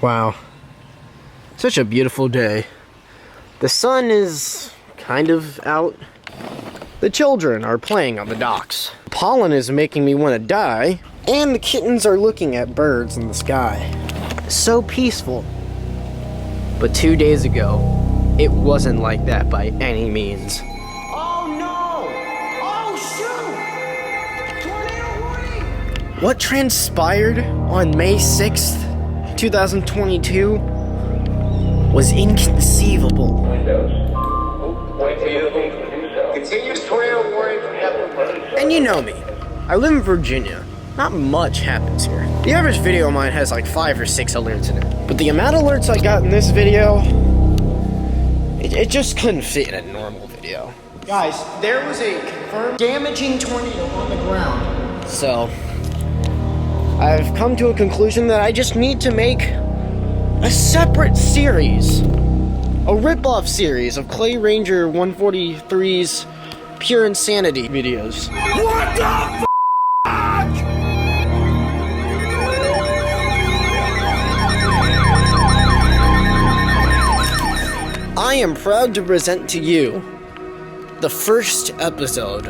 Wow. Such a beautiful day. The sun is kind of out. The children are playing on the docks. Pollen is making me want to die. And the kittens are looking at birds in the sky. So peaceful. But 2 days ago, it wasn't like that by any means. Oh no! Oh shoot! Tornado warning! What transpired on May 6th, 2022 was inconceivable. Continuous tornado warning from Heaven. And you know me, I live in Virginia. Not much happens here. The average video of mine has like 5 or 6 alerts in it. But the amount of alerts I got in this video, it just couldn't fit in a normal video. Guys, there was a confirmed damaging tornado on the ground. So, I've come to a conclusion that I just need to make a separate series. A rip-off series of Clay Ranger 143's Pure Insanity videos. What the f***? I am proud to present to you the first episode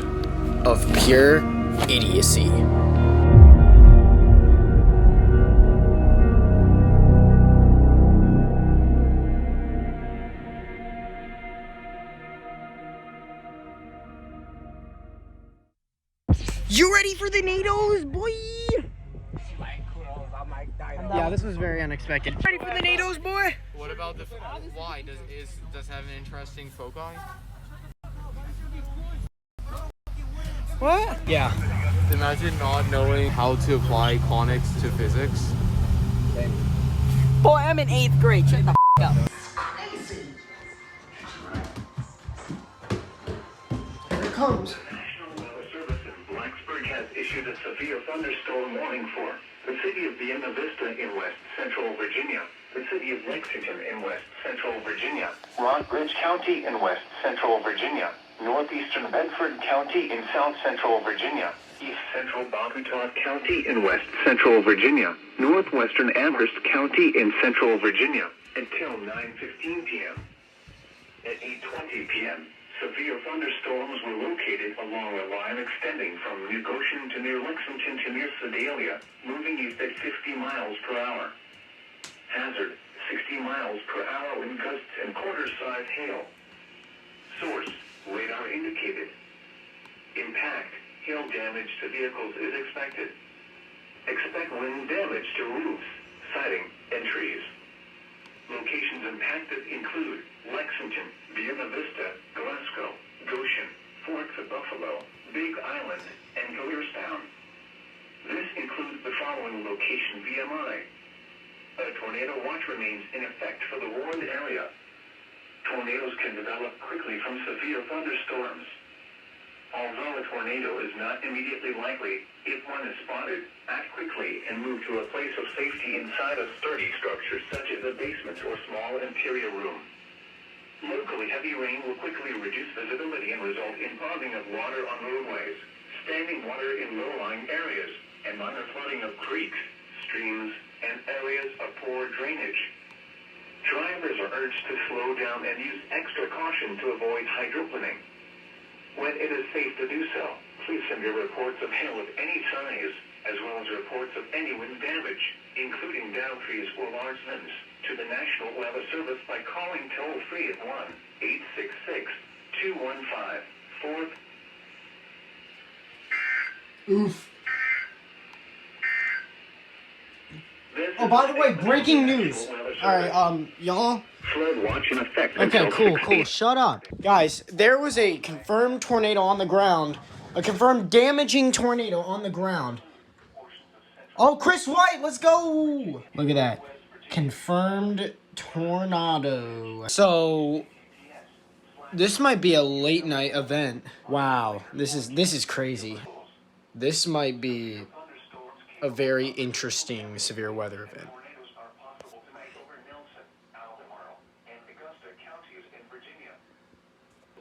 of Pure Idiocy. You ready for the NATOs, boy? Yeah, this was very unexpected. Ready for the NATOs, boy? What about the why does have an interesting foci? What? Yeah. Imagine not knowing how to apply conics to physics. Boy, I'm in 8th grade. Shut the f*** up. Here it comes. Has issued a severe thunderstorm warning for the city of Vienna Vista in West Central Virginia, the city of Lexington in West Central Virginia, Rockbridge County in West Central Virginia, northeastern Bedford County in South Central Virginia, east central Botetourt County in West Central Virginia, northwestern Amherst County in Central Virginia, until 9:15 p.m. At 8:20 p.m., severe thunderstorms were located along a line extending from New Goshen to near Lexington to near Sedalia, moving east at 50 miles per hour. Hazard, 60 miles per hour wind gusts and quarter-size hail. Source, radar indicated. Impact, hail damage to vehicles is expected. Expect wind damage to roofs, siding, and trees. Locations impacted include Lexington, Vienna Vista, Glasgow, Goshen, Forks of Buffalo, Big Island, and Gallearstown. This includes the following location VMI. A tornado watch remains in effect for the warned area. Tornadoes can develop quickly from severe thunderstorms. Although a tornado is not immediately likely, if one is spotted, act quickly and move to a place of safety inside a sturdy structure such as a basement or small interior room. Locally, heavy rain will quickly reduce visibility and result in pausing of water on roadways, standing water in low-lying areas, and minor flooding of creeks, streams, and areas of poor drainage. Drivers are urged to slow down and use extra caution to avoid hydroplaning. When it is safe to do so, please send your reports of hail of any size, as well as reports of any wind damage, including downed trees or large limbs, to the National Weather Service by calling toll-free at 1-866-215-4. Oof. Oh, by the way, breaking news. Alright, y'all. Flood watch in effect. Okay, cool. Shut up. Guys, there was a confirmed tornado on the ground. A confirmed damaging tornado on the ground. Oh, Chris White, let's go! Look at that. Confirmed tornado. So, this might be a late night event. Wow, this is crazy. This might be a very interesting severe weather event.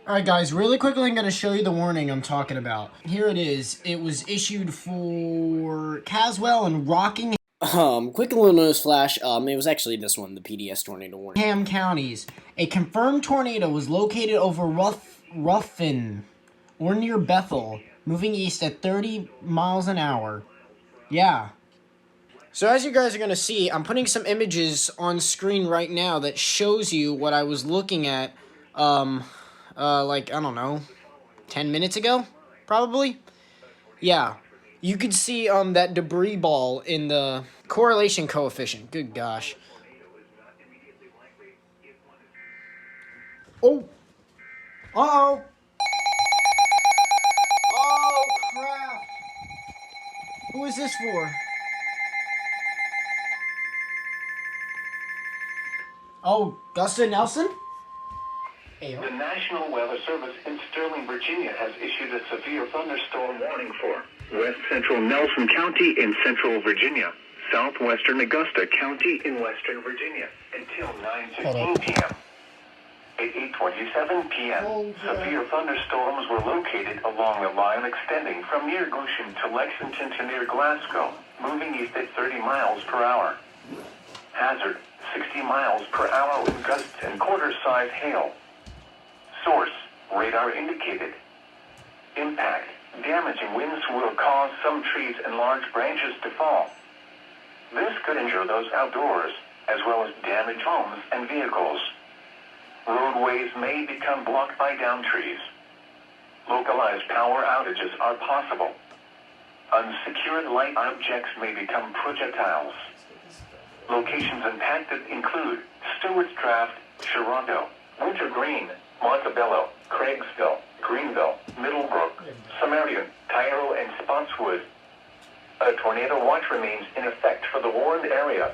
Alright guys, really quickly I'm going to show you the warning I'm talking about. Here it is. It was issued for Caswell and Rockingham. Quick little news flash. It was actually this one, the PDS tornado warning. Ham counties. A confirmed tornado was located over Ruffin, or near Bethel, moving east at 30 miles an hour. Yeah. So as you guys are going to see, I'm putting some images on screen right now that shows you what I was looking at, like, I don't know, 10 minutes ago, probably? Yeah. You could see, that debris ball in the correlation coefficient. Good gosh. Oh! Uh-oh! Oh, crap! Who is this for? Oh, Gusta Nelson? The National Weather Service in Sterling, Virginia has issued a severe thunderstorm warning for west central Nelson County in central Virginia, southwestern Augusta County in western Virginia until 9:15 p.m. At 8:27 p.m., severe thunderstorms were located along a line extending from near Goshen to Lexington to near Glasgow, moving east at 30 miles per hour. Hazard, 60 miles per hour with gusts and quarter-size hail. Source, radar indicated. Impact, damaging winds will cause some trees and large branches to fall. This could injure those outdoors, as well as damage homes and vehicles. Roadways may become blocked by downed trees. Localized power outages are possible. Unsecured light objects may become projectiles. Locations impacted include Stewart's Draft, Sharonda, Wintergreen, Montebello, Craigsville, Greenville, Middlebrook, Sumerian, Tyrell, and Spotswood. A tornado watch remains in effect for the warned area.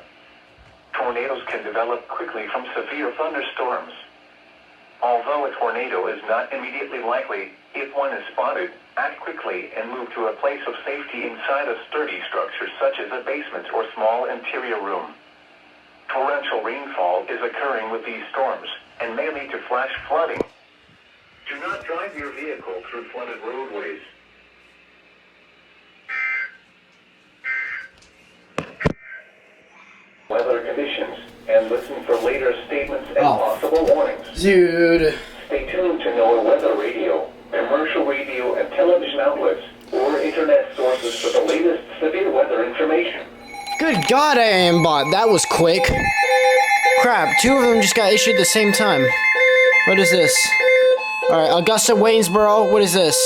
Tornadoes can develop quickly from severe thunderstorms. Although a tornado is not immediately likely, if one is spotted, act quickly and move to a place of safety inside a sturdy structure such as a basement or small interior room. Torrential rainfall is occurring with these storms and may lead to flash flooding. Do not drive your vehicle through flooded roadways. Weather conditions and listen for later statements and possible warnings. Dude. Stay tuned to NOAA Weather Radio, commercial radio and television outlets, or internet sources for the latest severe weather information. Good God, I am bot. That was quick. Crap, two of them just got issued at the same time. What is this? Alright, Augusta, Waynesboro, what is this?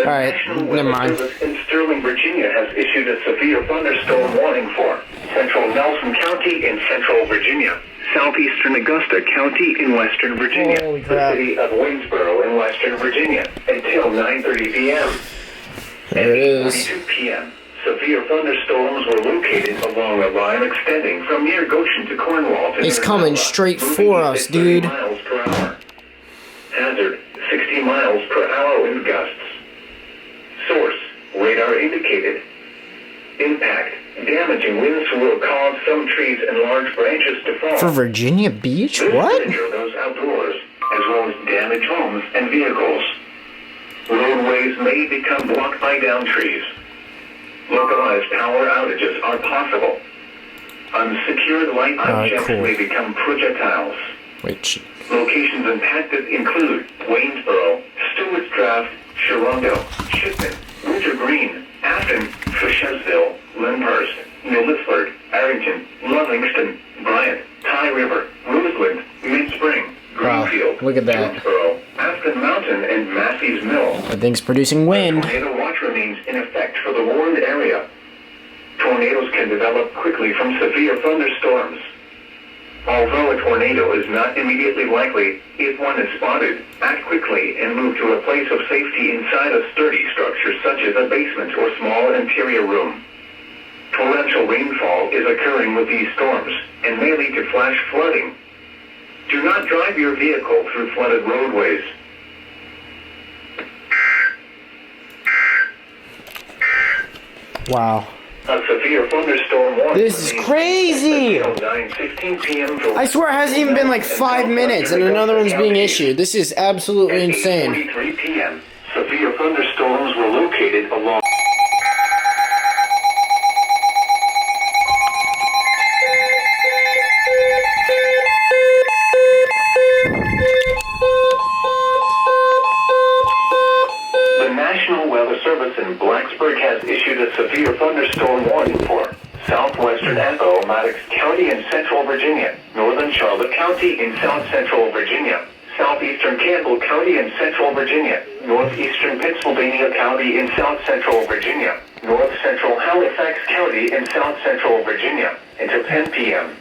Alright, never mind. The National Weather Service in Sterling, Virginia has issued a severe thunderstorm warning for central Nelson County in central Virginia, southeastern Augusta County in western Virginia, the city of Waynesboro in western Virginia, until 9:30 p.m. There it is. At 8:42 p.m., severe thunderstorms were located along a line extending from near Goshen to Cornwall to It's coming straight for us, dude. miles per hour. Hazard, 60 miles per hour wind gusts. Source, radar indicated. Impact, damaging winds will cause some trees and large branches to fall. For Virginia Beach? This What? could injure those outdoors, as well as damage homes and vehicles. Roadways may become blocked by downed trees. Localized power outages are possible. Unsecured light objects cool. may become projectiles. Wait, Locations impacted include Waynesboro, Stewart's Draft, Sharonda, Shipman, Wintergreen, Afton, Fishesville, Lyndhurst, New Lisford, Arrington, Lovingston, Bryant, Tye River, Roseland, Mid-Spring, Wow, Greenfield, look at that. Jonesboro, Aspen Mountain, and Massey's Mill. that thing's producing wind. Tornado watch remains in effect for the warned area. Tornadoes can develop quickly from severe thunderstorms. Although a tornado is not immediately likely, if one is spotted, act quickly and move to a place of safety inside a sturdy structure such as a basement or small interior room. Torrential rainfall is occurring with these storms and may lead to flash flooding. Do not drive your vehicle through flooded roadways. Wow. A severe thunderstorm warning. This is crazy! Until 9:15 p.m. for I swear it hasn't even been like 5 minutes and another one's being issued. This is absolutely insane. At 8:43 p.m., severe thunderstorms were located along thunderstorm warning for southwestern Appomattox County in central Virginia, northern Charlotte County in south central Virginia, southeastern Campbell County in central Virginia, northeastern Pennsylvania County in south central Virginia, north central Halifax County in south central Virginia, until 10 p.m.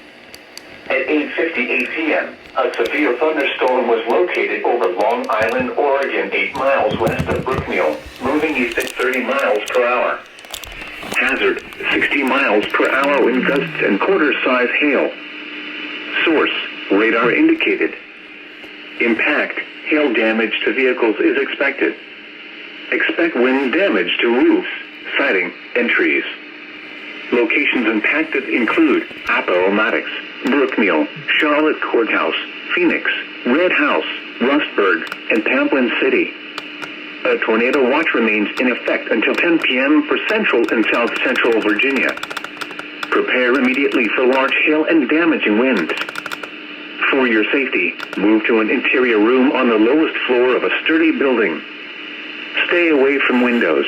At 8:58 p.m., a severe thunderstorm was located over Long Island, Oregon, 8 miles west of Brookneal, moving east at 30 miles per hour. Hazard, 60 miles per hour wind gusts and quarter-size hail. Source, radar indicated. Impact, hail damage to vehicles is expected. Expect wind damage to roofs, siding, and trees. Locations impacted include Appomattox, Brookneal, Charlotte Courthouse, Phoenix, Red House, Rustburg, and Pamplin City. A tornado watch remains in effect until 10 p.m. for central and south central Virginia. Prepare immediately for large hail and damaging winds. For your safety, move to an interior room on the lowest floor of a sturdy building. Stay away from windows.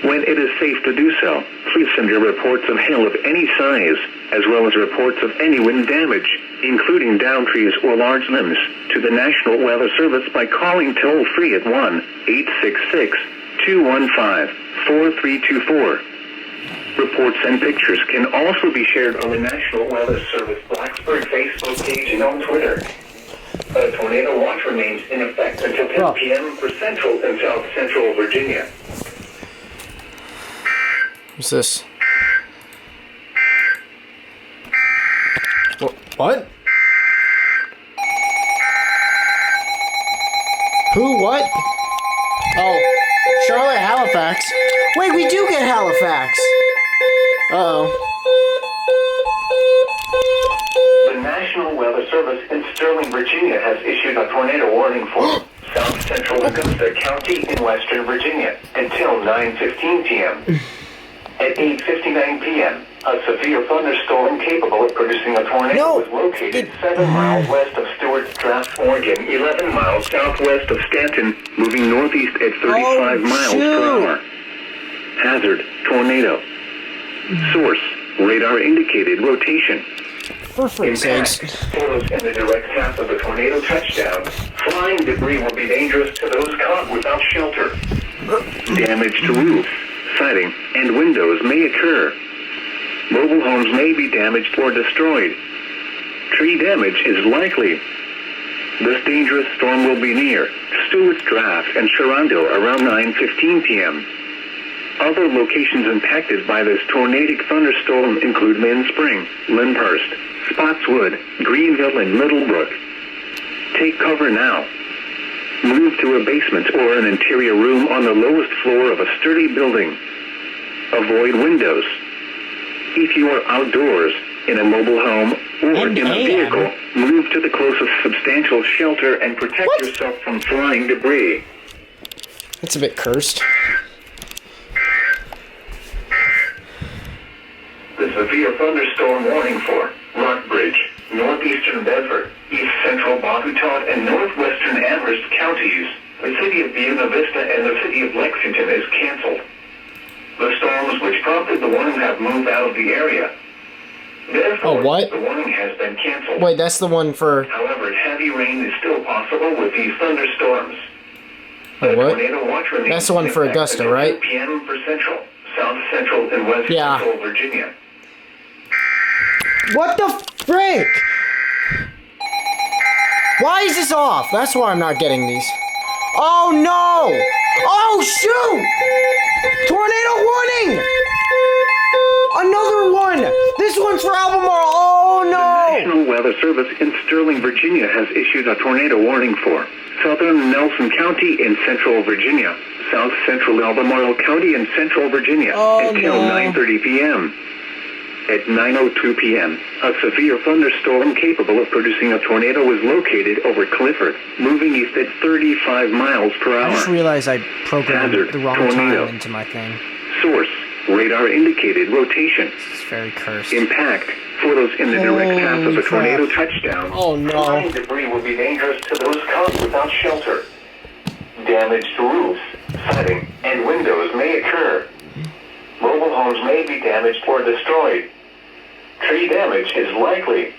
When it is safe to do so, please send your reports of hail of any size, as well as reports of any wind damage, including downed trees or large limbs, to the National Weather Service by calling toll-free at 1-866-215-4324. Reports and pictures can also be shared on the National Weather Service Blacksburg Facebook page and on Twitter. A tornado watch remains in effect until 10 p.m. for central and south central Virginia. What's this? What? Who? What? Oh, Charlotte, Halifax. Wait, we do get Halifax. Uh-oh. The National Weather Service in Sterling, Virginia has issued a tornado warning for south central Augusta County in western Virginia until 9:15 p.m. At 8:59 p.m., a severe thunderstorm capable of producing a tornado was located 7 miles west of Stewart's Draft, Oregon, 11 miles southwest of Stanton, moving northeast at 35 miles per hour. Hazard, tornado. Source, radar indicated rotation. For freak's sakes. Photos in the direct path of the tornado touchdown. Flying debris will be dangerous to those caught without shelter. Damage to roofs, siding, and windows may occur. Mobile homes may be damaged or destroyed. Tree damage is likely. This dangerous storm will be near Stewart's Draft and Sharonda around 9:15 p.m. Other locations impacted by this tornadic thunderstorm include Lynn Spring, Lyndhurst, Spotswood, Greenville, and Middlebrook. Take cover now. Move to a basement or an interior room on the lowest floor of a sturdy building. Avoid windows. If you are outdoors, in a mobile home, or in a vehicle, move to the closest substantial shelter and protect yourself from flying debris. That's a bit cursed. The severe thunderstorm warning for Rockbridge, northeastern Bedford, east central Botetourt, and northwestern Amherst counties, the city of Buena Vista, and the city of Lexington is canceled. The storms which prompted the warning have moved out of the area. Therefore, what? The warning has been canceled. Wait, that's the one for... However, heavy rain is still possible with these thunderstorms. Oh, what? Tornado watch remains That's the one for Augusta, right? 2 p.m. for central, south central, and west central Virginia. What the frick? Why is this off? That's why I'm not getting these. Oh no! Oh shoot! Tornado warning! Another one! This one's for Albemarle! Oh no! The National Weather Service in Sterling, Virginia has issued a tornado warning for southern Nelson County in central Virginia, south central Albemarle County in central Virginia until 9:30 p.m. At 9:02 p.m., a severe thunderstorm capable of producing a tornado was located over Clifford, moving east at 35 miles per hour. I just realized I programmed Hazard, the wrong tornado. time into my thing. Source, radar indicated rotation. It's very cursed. Impact, photos in the direct path of the tornado touchdown. Oh no. Flying debris will be dangerous to those caught without shelter. Damage to roofs, siding, and windows may occur. Mobile homes may be damaged or destroyed. Tree damage is likely.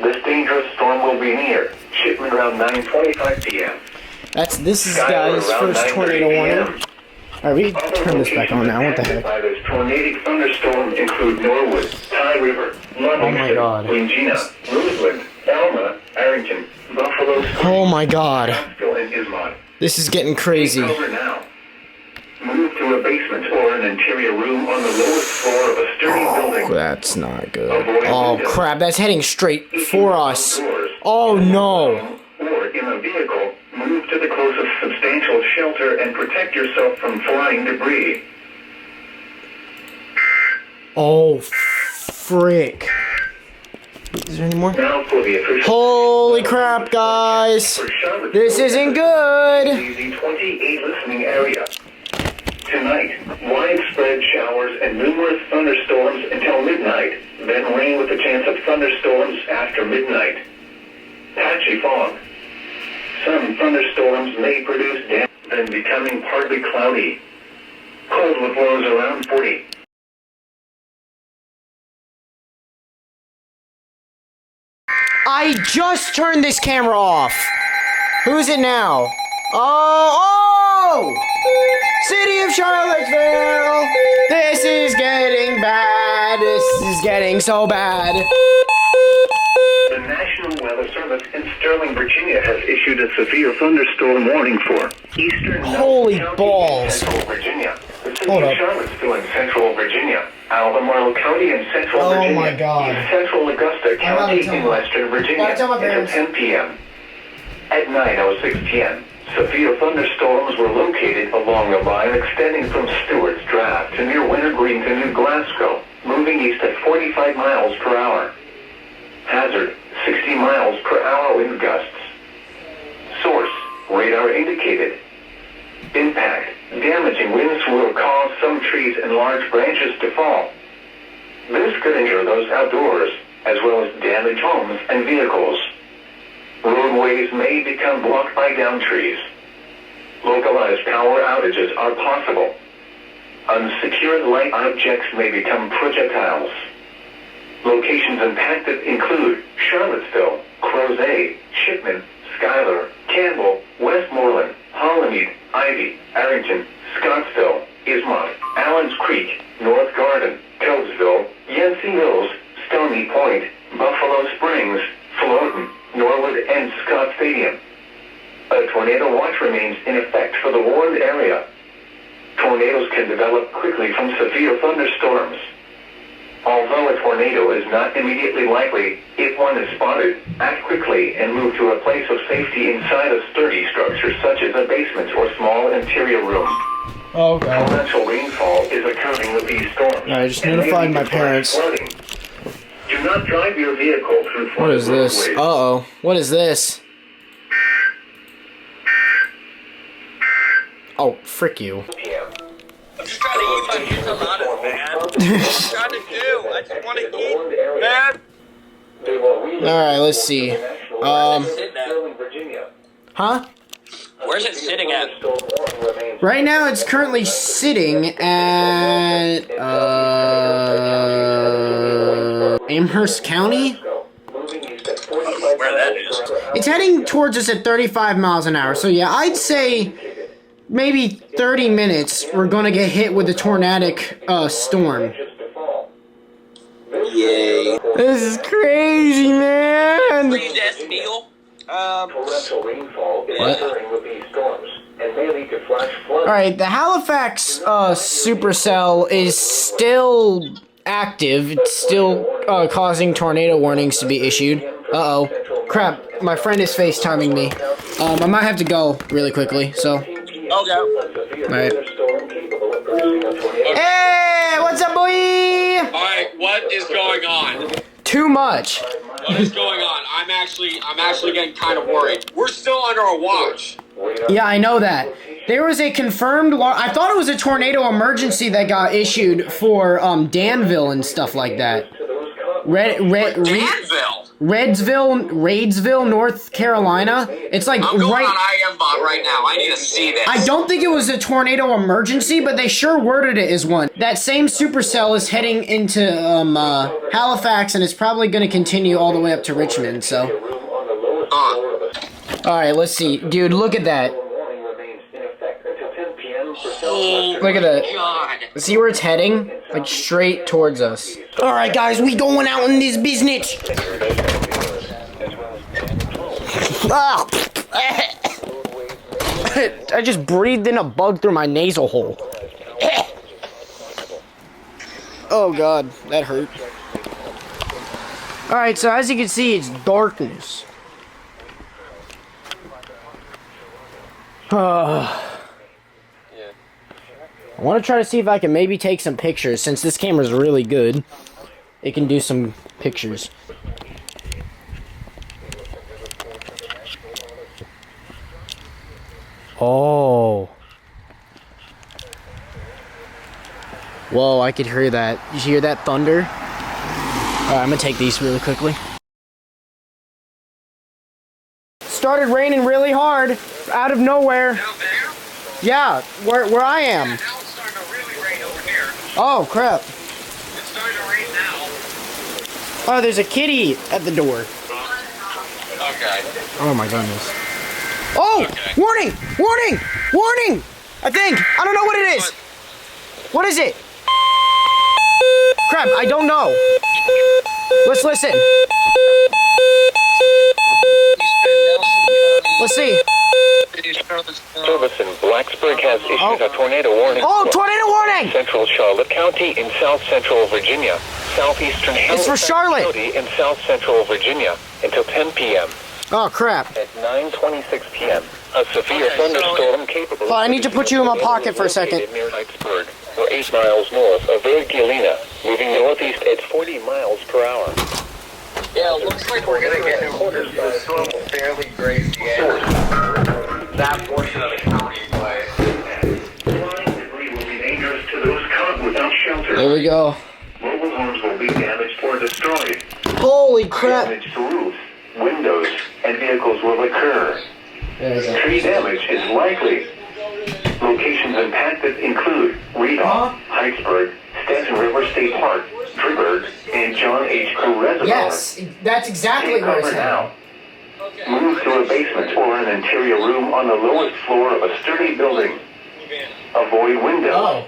This dangerous storm will be near. Shipment around 9:25 p.m. This is guys' first tornado warning. Alright, we turn this back on now. What the heck? By this tornadic thunderstorm include Norwood, Tye River, Livingston, God. Wingina, Roseland, Alma, Arrington, Buffalo, Oh my God. Scottsville, and Ismont. This is getting crazy. Over now. Move to a basement or an interior room on the lowest floor of a sturdy building. That's not good. Oh crap, that's heading straight for us. Oh no. Or in a vehicle, move to the closest substantial shelter and protect yourself from flying debris. Oh frick. Is there any more? Now for the official. Holy crap, guys. This isn't good. The 28 listening area. Tonight, widespread showers and numerous thunderstorms until midnight, then rain with a chance of thunderstorms after midnight. Patchy fog. Some thunderstorms may produce damp, then becoming partly cloudy. Cold with lows around 40. I just turned this camera off. Who's it now? Oh! City of Charlottesville! This is getting bad. This is getting so bad. The National Weather Service in Sterling, Virginia has issued a severe thunderstorm warning for eastern Holy County balls. and Central Virginia. The city Hold of up. Charlottesville in Central Virginia, Albemarle County in Central Oh Virginia, my God. East Central Augusta County tell in my- Western Virginia gotta tell my until parents. 10 p.m. At 9:06 p.m., severe thunderstorms were located along the line extending from Stewart's Draft to near Wintergreen to New Glasgow, moving east at 45 miles per hour. Hazard, 60 miles per hour wind gusts. Source, radar indicated. Impact, damaging winds will cause some trees and large branches to fall. This could injure those outdoors, as well as damage homes and vehicles. Roadways may become blocked by downed trees. Localized power outages are possible. Unsecured light objects may become projectiles. Locations impacted include Charlottesville, Crozet, Shipman, Schuyler, Campbell, Westmoreland, Hollymead, Ivy, Arrington, Scottsville, Ismont, Allens Creek, North Garden, Cokesville, Yancey Mills, Stony Point, Buffalo Springs, Floden, Norwood, and Scott Stadium. A tornado watch remains in effect for the warned area. Tornadoes can develop quickly from severe thunderstorms. Although a tornado is not immediately likely, if one is spotted, act quickly and move to a place of safety inside a sturdy structure such as a basement or small interior room. Oh God. Torrential rainfall is occurring with these storms. I just and may notified lead my to parents. flooding. Do not drive your vehicle through What flooded is this? roadways. Uh-oh. What is this? Oh, frick you. I'm just trying to eat my enchiladas, man. What I'm trying to do. I just want to eat, man. Alright, let's see. Sitting at? Huh? Where's it sitting at? Right now it's currently sitting at, Amherst County? Where that is. It's heading towards us at 35 miles an hour, so yeah, I'd say maybe 30 minutes we're gonna get hit with a tornadic, storm. Yay. This is crazy, man! Pre-death meal? Torrential rainfall is occurring with these storms and may lead to flash flooding. Alright, the Halifax supercell is still active. It's still causing tornado warnings to be issued. Uh-oh. Crap, my friend is FaceTiming me. I might have to go really quickly, so. Okay. Alright. Hey, what's up, boy? Alright, what is going on? Too much. What is going on? I'm actually getting kind of worried. We're still under a watch. Yeah, I know that. There was a confirmed I thought it was a tornado emergency that got Danville? issued for Danville and stuff like that. Radesville, North Carolina. It's like I'm going right. on IMBot right now. I need to see this. I don't think it was a tornado emergency, but they sure worded it as one. That same supercell is heading into Halifax, and it's probably going to continue all the way up to Richmond. So. All right, let's see, dude. Look at that. Look at that. God. See where it's heading? Like straight towards us. All right, guys, we going out in this business. Ah. I just breathed in a bug through my nasal hole. Oh God, that hurt. All right, so as you can see, it's darkness. I want to try to see if I can maybe take some pictures. Since this camera's really good, it can do some pictures. Oh. Whoa, I could hear that. Did you hear that thunder? Alright, I'm gonna take these really quickly. Started raining really hard out of nowhere. Down there? Yeah, where I am. Now it's starting to really rain over here. Oh crap. It's starting to rain now. Oh, there's a kitty at the door. Okay. Oh my goodness. Oh! Okay. Warning! Warning! Warning! I think. I don't know what it is. What is it? Crap, I don't know. Let's listen. Let's see. Service in Blacksburg has issued a tornado warning. Oh, tornado warning! Central Charlotte County in South Central Virginia, southeastern It's for Halifax Charlotte. County in South Central Virginia until 10 p.m. Oh crap. At 9:26 p.m., a severe thunderstorm capable. Oh, I need to put you in my pocket for a second. Near Heightsburg, or 8 miles north of Galena, moving northeast at 40 miles per hour. Yeah, it looks like we're gonna get quarters, but the storm will barely graze the edge. That portion of the county way. Flying debris will be dangerous to those caught without shelter. There we go. Mobile homes will be damaged or destroyed. Holy crap. Damage to roofs, windows, and vehicles will occur. Tree damage is likely. Locations impacted include Rita, Heightsburg, Stanton River State Park, Freeburg, and John H. Crew Reservoir. Yes, that's exactly Take where it's cover at. now. Move to a basement or an interior room on the lowest floor of a sturdy building. Avoid windows. Oh.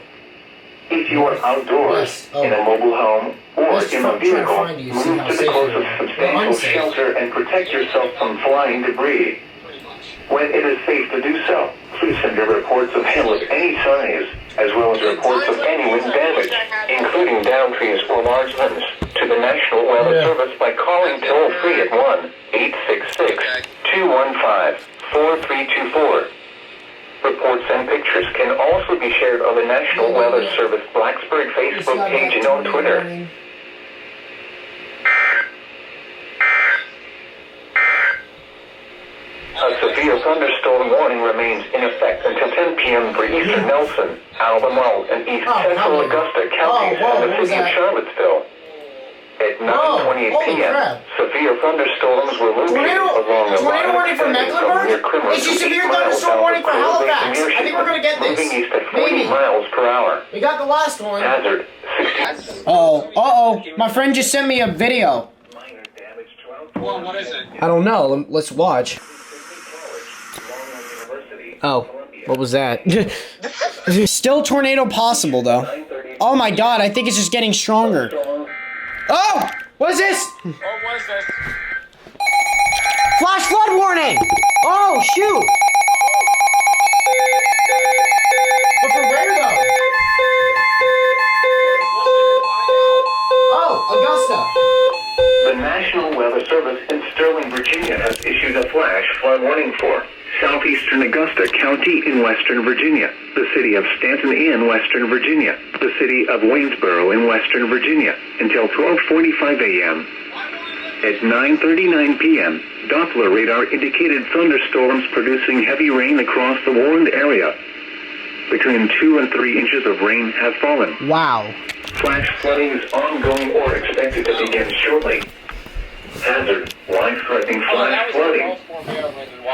If you are outdoors, Yes. Oh. in a mobile home, or Let's in try a to vehicle, find you, see move how to the safe you closest are. substantial Unsafe. shelter and protect yourself from flying debris. When it is safe to do so, please send your reports of hail of any size, as well as reports of any wind damage, including down trees or large limbs, to the National Weather Service by calling toll-free at 1-866-215-4324. Reports and pictures can also be shared on the National Weather Service Blacksburg Facebook page and on Twitter. A severe thunderstorm warning remains in effect until 10 p.m. for eastern Nelson, Albemarle, and east central Augusta counties and the city of Charlottesville. At 9:28 p.m., severe thunderstorms were located along the line warning for from Mecklenburg? near Crimmel It's a to severe 8 miles thunderstorm south warning of for Clear Lake Halifax. and I think we're gonna get this. moving east at 40 Maybe. miles per hour. We got the last one. Hazard 60. Oh. My friend just sent me a video. Minor damage to Well, what is it? I don't know. Let's watch. Oh, what was that? Still tornado possible, though. Oh my god, I think it's just getting stronger. Oh! What is this? Oh, what is this? Flash flood warning! Oh, shoot! But for where, though? Oh, Augusta. The National Weather Service in Sterling, Virginia has issued a flash flood warning for southeastern Augusta County in western Virginia, the city of Stanton in western Virginia, the city of Waynesboro in western Virginia, until 12:45 a.m. At 9:39 p.m., Doppler radar indicated thunderstorms producing heavy rain across the warned area. Between 2 and 3 inches of rain have fallen. Wow. Flash flooding is ongoing or expected to begin shortly. Hazard, life-threatening flash flooding.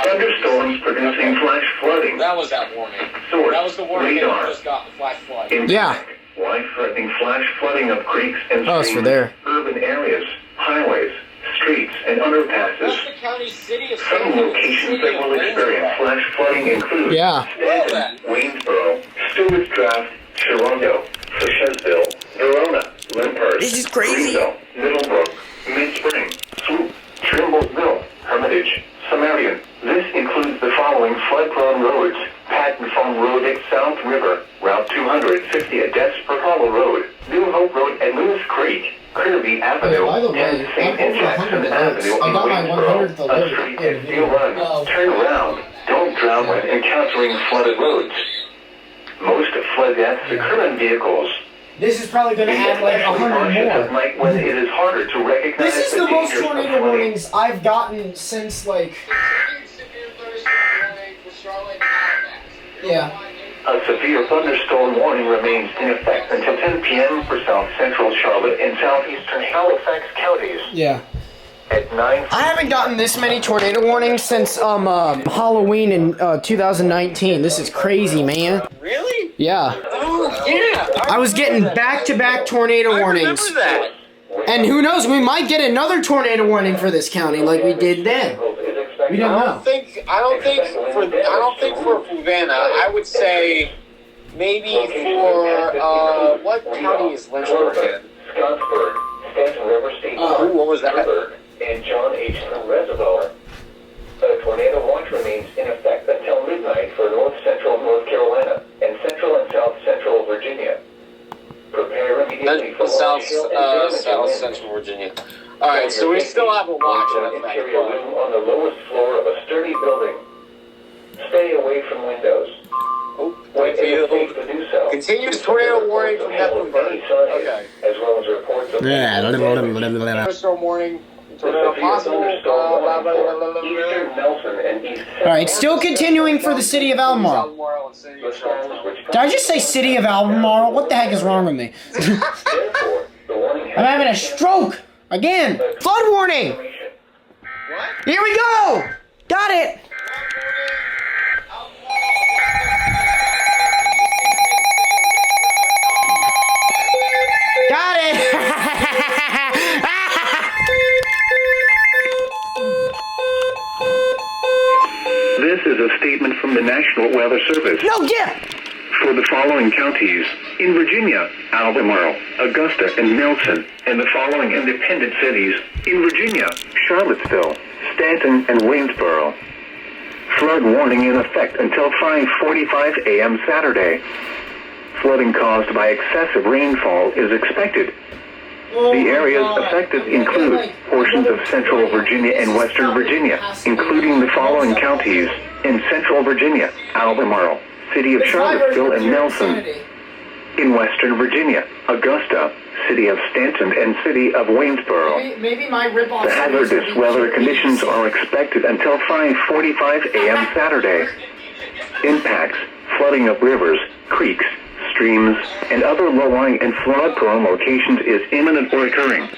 Thunderstorms producing flash flooding. That was that warning. Source, That was the warning that radar. we just got, the flash flood. Impact, Yeah. life-threatening flash flooding of creeks and Oh, it's for streams, there. urban areas, highways, streets, and underpasses. Western County, city of Some Stanton, locations city that of will experience Waynesboro. flash flooding include Yeah. Stanton, Waynesboro, Stewart's Draft, Sharonda, Fishesville, Verona, Lyndhurst, This is crazy. Greenville, Middlebrook, Mid-Spring, Swoop, Trimblesville, Hermitage, Sumerian. This includes the following flood-prone roads: Patton Farm Road at South River, Route 250 at Desper Hollow Road, New Hope Road at Moose Creek, Kirby Avenue, by the way, 10 St. and I'm over 100 Jackson alerts. Avenue I in got my Waynesboro, 100th alert a street in at the Steel Run. video. Turn around. Don't drown when encountering flooded roads. Most flood deaths occur in vehicles. This is probably going to add like 100 At more. night when it is harder to recognize This is the most dangers of tornado flooding. warnings I've gotten since like, yeah. A severe thunderstorm warning remains in effect until 10 p.m. for south central Charlotte and southeastern Halifax counties. Yeah. At 9. I haven't gotten this many tornado warnings since Halloween in 2019. This is crazy, man. Really? Yeah. Oh, yeah. I was getting back-to-back tornado I warnings. remember that. And who knows, we might get another tornado warning for this county like we did then. We don't I know. don't think for Fluvanna. I would say maybe for what county is Lynchburg in? Scottsburg, Stanton River State Ooh, what was that? and John H. Reservoir. A tornado watch remains in effect until midnight for north central North Carolina and central and south central Virginia. Prepare immediately for South damage winds. Central Virginia. All right, so we still have a watch in effect. Interior room on the lowest floor of a sturdy building. Stay away from windows. When it is safe to do so. Continuous tornado warning from Mecklenburg. Okay. As well as reports of Thunderstorm warning. Tornado possible. Eastern Nelson and East. Alright, still continuing for the city of Albemarle. Albemarle and City of Charlotte. Did I just say city of Albemarle? What the heck is wrong with me? Therefore, the warning I'm having a stroke! Again! Flood warning! What? Here we go! Got it! Got it! This is a statement from the National Weather Service. No gift! For the following counties, in Virginia, Albemarle, Augusta, and Nelson, and the following independent cities, in Virginia, Charlottesville, Stanton, and Waynesboro. Flood warning in effect until 5:45 a.m. Saturday. Flooding caused by excessive rainfall is expected. The areas affected include portions of central Virginia and western Virginia, including the following counties, in central Virginia, Albemarle, City of Charlottesville and Nelson. In western Virginia, Augusta, City of Stanton, and City of Waynesboro. Maybe my rip-off. The hazardous weather conditions are expected until 5:45 a.m. Saturday. Impacts, flooding of rivers, creeks, streams, and other low-lying and flood-prone locations is imminent or occurring.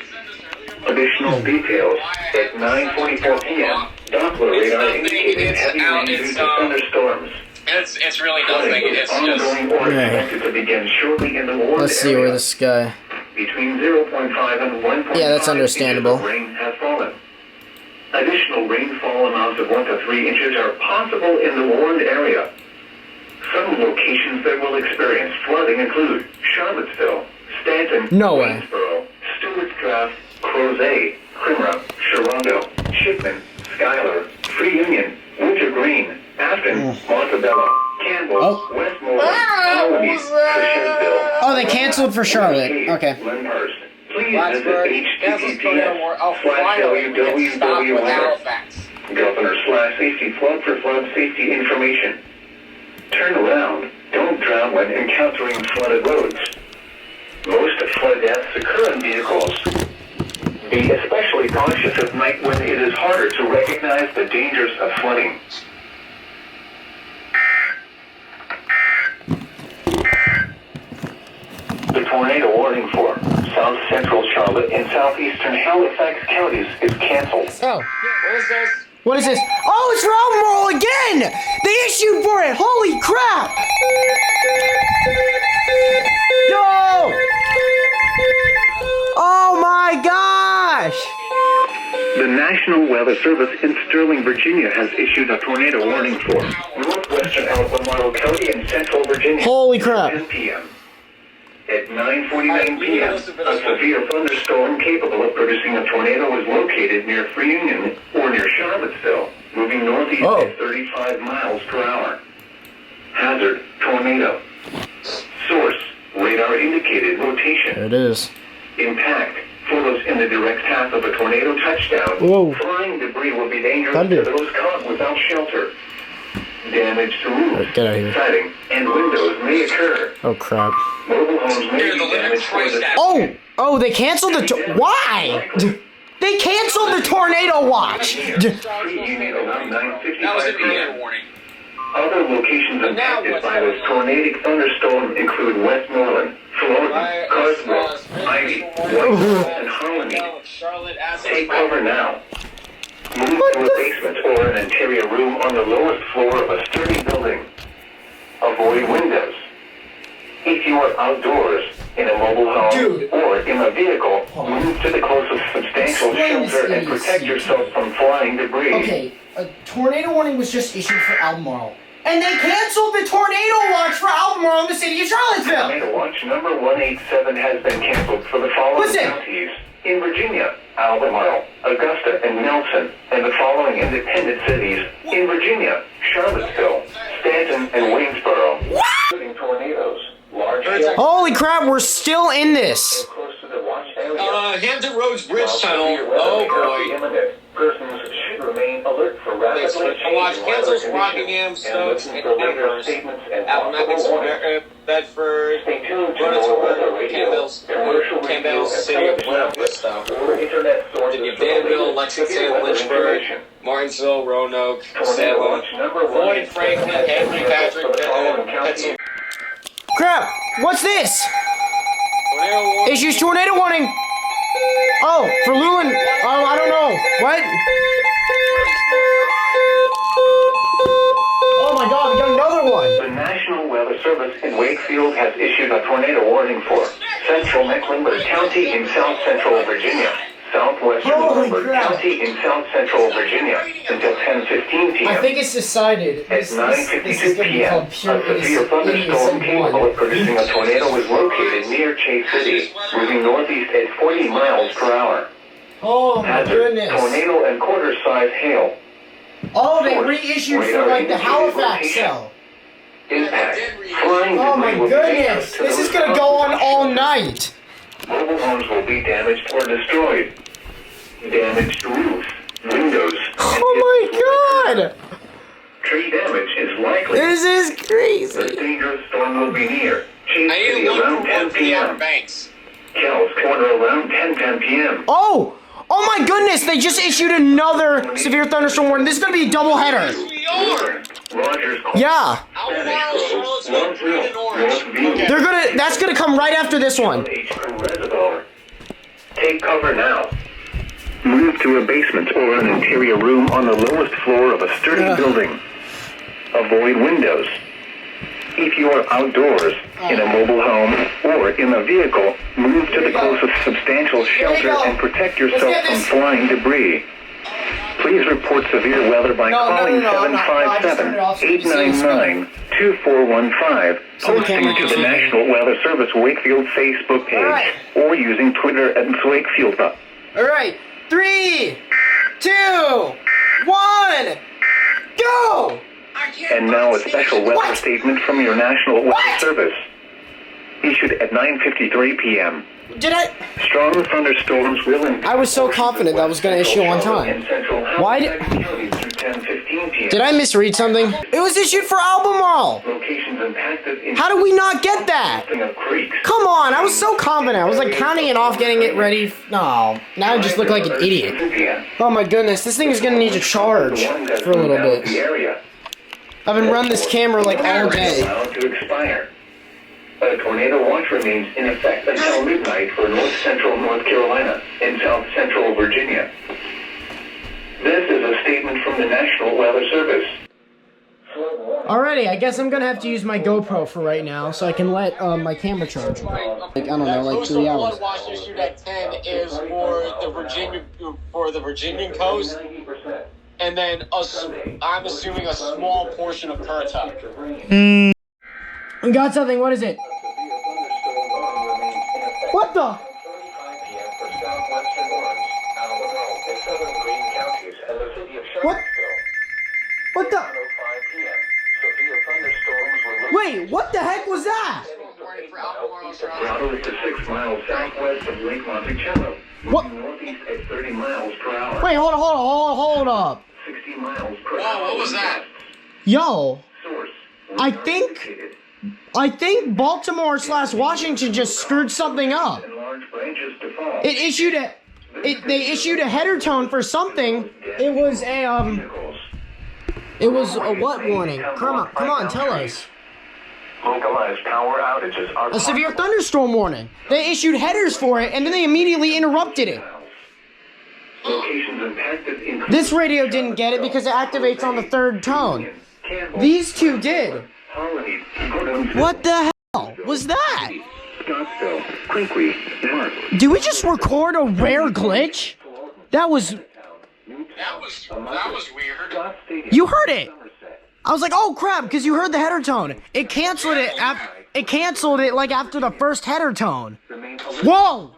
Additional details at 9:44 p.m. Doppler radar indicated heavy rain due to thunderstorms. It's really nothing. It's just. Ongoing or expected to begin shortly in the warned Let's see area. where this guy... Between 0.5 and 1.5 Yeah, that's understandable. inches of rain has fallen. Additional rainfall amounts of 1 to 3 inches are possible in the warned area. Some locations that will experience flooding include Charlottesville, Stanton, No way. Waynesboro, Stewart's Draft, Crozet, Crimra, Sharonda, Shipman, Schuyler, Free Union, Winter Green, Afton, Montebello, Campbell, Oh. Westmoreland, Colony, Fisheville. Oh, they canceled for Charlotte. Okay. Lyndhurst. Please Plattsburgh, visit Kansas tornado warning. Oh, finally, we get to stop with Halifax. Governor/Safety Flood for flood safety information. Turn around. Don't drown when encountering flooded roads. Most flood deaths occur in vehicles. Be especially cautious at night when it is harder to recognize the dangers of flooding. The tornado warning for South Central central Charlotte and southeastern Halifax counties is canceled. Oh. What is this? What is this? Oh, it's for Albemarle again! They issued for it! Holy crap! Yo! Oh my gosh! The National Weather Service in Sterling, Virginia has issued a tornado warning for northwestern Albemarle County and central Virginia. Holy crap. 10 p.m. At 9:49 p.m., a severe thunderstorm capable of producing a tornado was located near Freeunion or near Charlottesville, moving northeast at 35 miles per hour. Hazard, tornado. Source, radar indicated rotation. There it is. Impact, photos in the direct path of a tornado touchdown. Whoa. Flying debris will be dangerous Thunder. to those caught without shelter. Damage to roofs, Get out of here. siding, and windows may occur. Oh crap. Mobile homes may Here, be the living damaged Christ or the out. Oh, they canceled the why? They canceled the tornado watch. Pre-unit around 9:55 That was an p.m. earlier warning. Other locations impacted by this tornadic thunderstorm include Westmoreland, Florida, Carswell, Ivy, Whitehall, and Harmony. Charlotte, Take cover now. Move to a basement or an interior room on the lowest floor of a sturdy building. Avoid windows. If you are outdoors, in a mobile home, or in a vehicle, move to the closest substantial Explain this shelter and idiocy. protect yourself from flying debris. Okay, a tornado warning was just issued for Albemarle. And they canceled the tornado watch for Albemarle in the city of Charlottesville! Tornado watch number 187 has been canceled for the following Listen. counties. In Virginia, Albemarle, Augusta, and Nelson, and the following independent cities. In Virginia, Charlottesville, Stanton, and Waynesboro. Including tornadoes, large hail, Holy crap, we're still in this. close to the watch area. Hampton Roads Bridge While Tunnel. severe weather Oh may not be boy. imminent, persons should remain alert for rapidly changing Watch weather Kansas, conditions Rockingham, and Stokes, listen and for radar Amherst. statements and Appomattox, possible warnings. Bedford, Stay tuned to Brunswick, more weather radio, Campbell's, commercial radio, Campbell's and City of television Buena outlets, Vista. or internet sources Then you for the Danville, latest Lexington, weather Lynchburg, information. Martinsville, Roanoke, Tornado Salem, watch number Floyd, 187 Franklin, has been Henry, canceled Patrick, for the following counties. Pennsylvania. Crap, what's this? Tornado warning. Issues tornado warning. Oh, for Lewin. Oh, I don't know. What? Oh my god, we got another one. The National Weather Service in Wakefield has issued a tornado warning for central Mecklenburg County in south central Virginia, southwestern Holy Mecklenburg crap. County in south central Virginia until 10:15 p.m. I think it's decided. At This is going to 9:52 be p.m., called a pure severe thunderstorm capable of producing a tornado was located near Chase City, moving northeast at 40 miles per hour. Oh my Hazard, goodness. tornado and quarter-size hail. Oh, they reissued for like the Halifax cell. Impact, flying Oh my debris will be dangerous goodness. to This those is going to caught go on without all shelter. night. Mobile homes will be damaged or destroyed. Damaged roofs, windows, and Oh my god. tree damage is likely. This is The crazy. dangerous storm will be near Chase I City need to around look 10 for the Outer p.m. Banks. Kells Corner around 10 p.m. Oh my goodness, they just issued another severe thunderstorm warning. This is going to be a double header. We are. Rogers Corner. Yeah. Albemarle, Charlottesville, green and orange. Northview, That's going to come right after this one. H2 Reservoir. Take cover now. Move to a basement or an interior room on the lowest floor of a sturdy building. Avoid windows. If you are outdoors, in a mobile home, or in a vehicle, move to the closest substantial shelter and protect yourself get from this. flying debris. Please report severe weather by No, calling no, I just turned it off so you can see the screen. 757-899-2415, So we posting can't to the see it. National Weather Service Wakefield Facebook page, Alright. or using Twitter at Wakefield. All right. 3, 2, 1, go. And now a special weather statement from your National Weather Service. Issued at 9:53 p.m. Did I? Strong thunderstorms will impact. I was so confident that was gonna issue on time. Why did- Did I misread something? It was issued for Albemarle. Locations impacted in How did we not get that? of creeks. Come on, I was so confident. I was like counting it off, getting it ready. No, now I just look like an idiot. Oh my goodness, this thing is gonna need to charge for a little bit. The area. I've been running this camera like all day. Allowed to expire. A tornado watch remains in effect until midnight for north central North Carolina and south central Virginia. This is a statement from the National Weather Service. Alrighty, I guess I'm gonna have to use my GoPro for right now so I can let my camera charge. Like, I don't know, like 3 hours. Flood watch issued at 10 is for the Virginian coast, and then I'm assuming a small portion of Currituck. We got something. What is it? What the? What? What the? Wait, what the heck was that? Grotto is to 6 miles southwest of Lake Monticello. What? Northeast at 30 miles per hour. Wait, hold up. 60 miles per hour. Whoa, what was that? Yo, Source. I think Baltimore/Washington just screwed something up. And large branches to fall. They issued a header tone for something. It was a what warning? Come on, tell us. Localized power outages are A severe thunderstorm warning. They issued headers for it, and then they immediately interrupted it. Locations impacted include This radio didn't get it because it activates on the third tone. These two did. Colony, Gordon, What the hell was that? Scottsdale, Quincy, Mark. Did we just record a rare glitch? That was... That was weird. You heard it! I was like, oh crap, because you heard the header tone. It canceled it. It canceled it like after the first header tone. Whoa!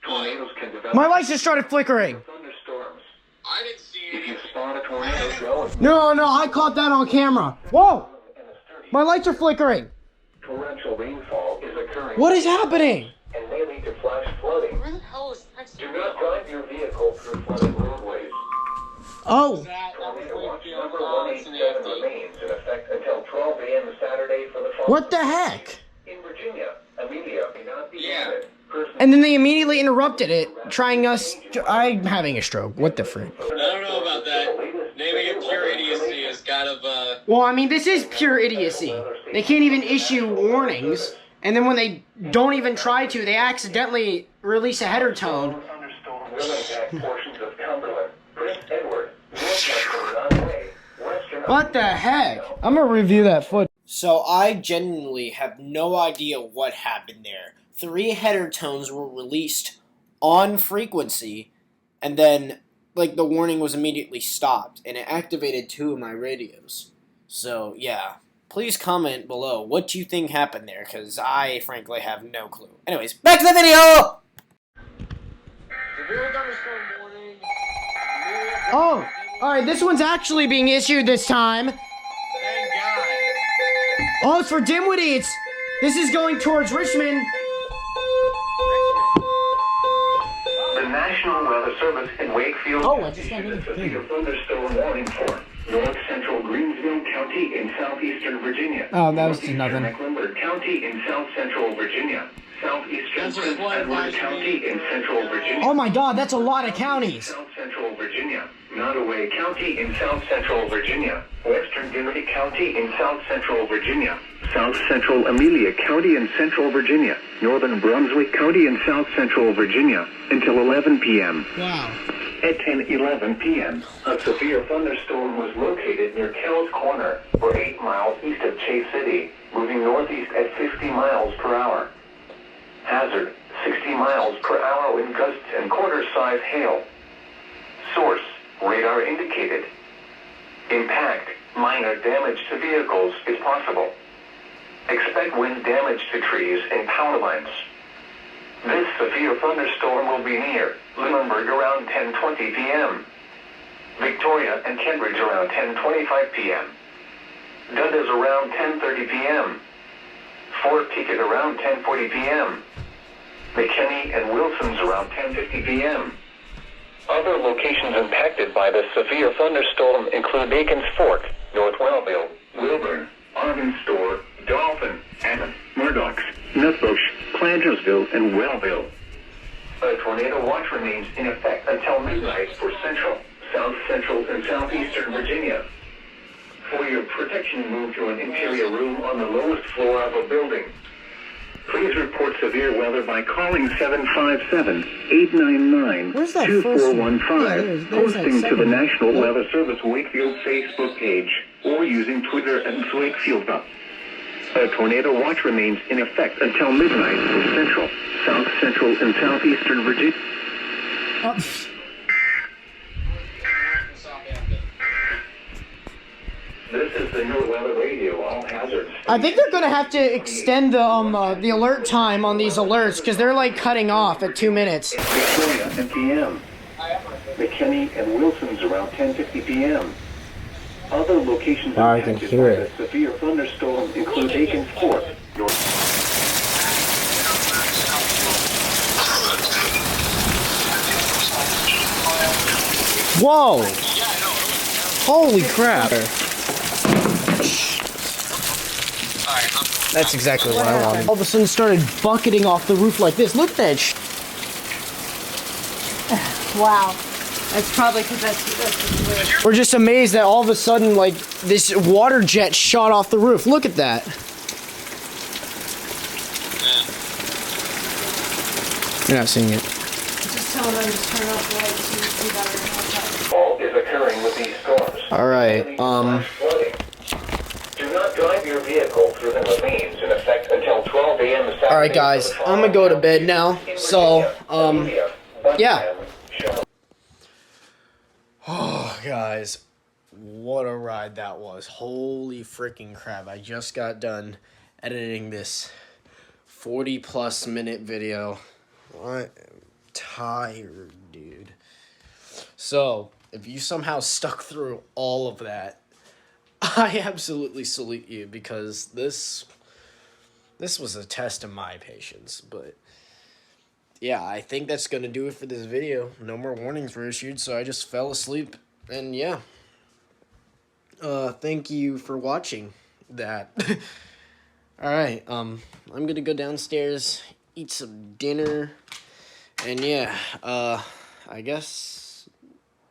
Tornadoes can develop My lights just started flickering. thunderstorms. I didn't see If you anything. spot a tornado, No, I caught that on camera. Whoa! My lights are flickering. torrential rainfall is occurring What is happening? and may lead to flash flooding. Where the hell is that? Do not drive your vehicle through flooded roadways. Oh, That was Tornado watch Wakefield, number Robinson, 187 AFD. remains in effect until 12 a.m. Saturday for the following. what the heck? In Virginia, Amelia may not be Yeah. added. Person And then they immediately interrupted it, trying us... I'm having a stroke. What the frick? I don't know about that. Naming it pure idiocy is kind of, Well, I mean, this is pure idiocy. They can't even issue warnings, and then when they don't even try to, they accidentally release a header tone. thunderstorm will impact portions of Cumberland, Prince Edward, Northwestern Illinois, Western. What the heck? I'm gonna review that footage. So I genuinely have no idea what happened there. 3 header tones were released on frequency, and then, like, the warning was immediately stopped, and it activated 2 of my radios. So, yeah. Please comment below what you think happened there, because I, frankly, have no clue. Anyways, back to the video! severe thunderstorm warning. Oh, alright, this one's actually being issued this time. Thank God. Oh, it's for Dimwitty. This is going towards Richmond. The National Weather Service in Wakefield Oh, I just got issued a notification. severe thunderstorm warning for north central Greensville County in southeastern Virginia. Oh, that was just Northeastern nothing. Mecklenburg County in south central Virginia. Southeastern That's a Prince flood Edward advisory. County in central Virginia. Oh my god, that's a lot of counties. South central Virginia. Nottoway County in south central Virginia. Western Dimity County in south central Virginia. South central Amelia County in central Virginia. Northern Brunswick County in south central Virginia. Until 11 p.m. Wow. At 10:11 p.m., a severe thunderstorm was located near Kells Corner, or 8 miles east of Chase City, moving northeast at 50 miles per hour. Hazard, 60 miles per hour wind gusts and quarter-size hail. Source, radar indicated. Impact, minor damage to vehicles is possible. Expect wind damage to trees and power lines. This severe thunderstorm will be near Lunenburg around 10:20 p.m. Victoria and Cambridge around 10:25 p.m. Dundas around 10:30 p.m. Fort Pickett around 10:40 p.m. McKinney and Wilson's around 10:50 p.m. Other locations impacted by the severe thunderstorm include Bacon's Fork, North Wellville, Wilburn, Arvin Store, Dolphin, Hammond, Murdoch's, Nutbush, Plantersville, and Wellville. A tornado watch remains in effect until midnight for central, south central, and southeastern Virginia. For your protection, move to an interior room on the lowest floor of a building. Please report severe weather by calling 757-899-2415, Where's that first one? Yeah, there's that posting to the second one. National Weather Service Wakefield Facebook page, or using Twitter at Wakefield. A tornado watch remains in effect until midnight for central, south central, and southeastern Virginia. Oh. This is the New Weather Radio All Hazards. I think they're gonna have to extend the alert time on these alerts because they're like cutting off at 2 minutes. Victoria at p.m. McKinney and Wilson's around 10:50 p.m. Other locations Wow, I can impacted hear by it. the severe thunderstorm include Aiken Fort, North. Whoa! Holy crap! That's exactly what I wanted. All of a sudden started bucketing off the roof like this. Look at that Wow. That's probably because that's weird. We're just amazed that all of a sudden, like, this water jet shot off the roof. Look at that. You're not seeing it. Just tell them to turn off the lights so you see better. All is occurring with these storms. Alright, Flooding. Do not drive your vehicle through the ravines in effect until 12 a.m. Saturday. Alright guys, I'm gonna go to bed now. So, yeah. Oh, guys, what a ride that was. Holy freaking crap. I just got done editing this 40+ minute video. I am tired, dude. So, if you somehow stuck through all of that, I absolutely salute you, because this was a test of my patience. But yeah, I think that's going to do it for this video. No more warnings were issued, so I just fell asleep. And yeah. Thank you for watching that. Alright, I'm going to go downstairs, eat some dinner. And yeah, I guess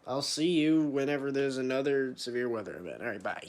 I'll see you whenever there's another severe weather event. Alright, bye.